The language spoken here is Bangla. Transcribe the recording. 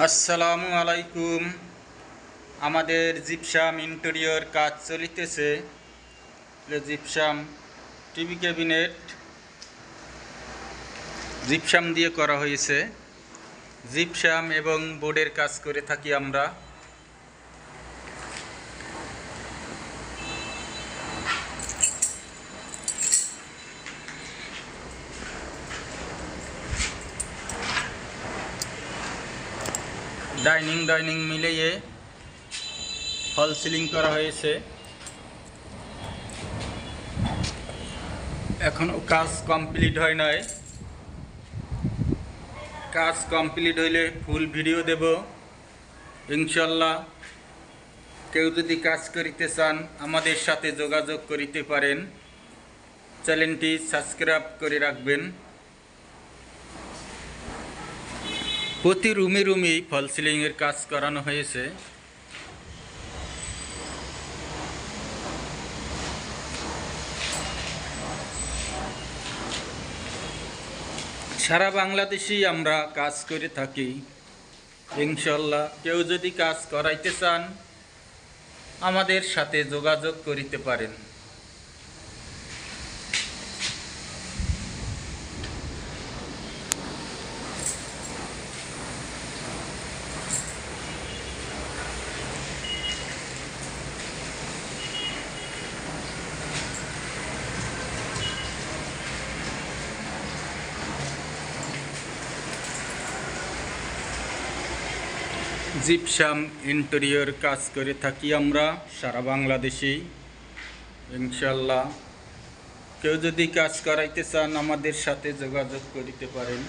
আসসালামু আলাইকুম। আমাদের জিপসাম ইন্টেরিয়র কাজ চলিতেছে। জিপসাম টিভি ক্যাবিনেট জিপসাম দিয়ে করা হয়েছে। জিপসাম এবং বোর্ডের কাজ করে থাকি আমরা। ডাইনিং মিলিয়ে ফল সিলিং করা হয়েছে। এখনো কাজ কমপ্লিট হয় নাই। কাজ কমপ্লিট হইলে ফুল ভিডিও দেব ইনশাল্লাহ। কেউ যদি কাজ করিতে চান আমাদের সাথে যোগাযোগ করিতে পারেন। চ্যানেলটি সাবস্ক্রাইব করে রাখবেন। প্রতি রুমেই ফল সিলিংয়ের কাজ করানো হয়েছে। সারা বাংলাদেশেই আমরা কাজ করে থাকি ইনশাল্লাহ। কেউ যদি কাজ করাইতে চান আমাদের সাথে যোগাযোগ করিতে পারেন। জিপসাম ইন্টেরিয়র কাজ করে থাকি আমরা সারা বাংলাদেশেই ইনশাল্লাহ। কেউ যদি কাজ করাইতে চান আমাদের সাথে যোগাযোগ করিতে পারেন।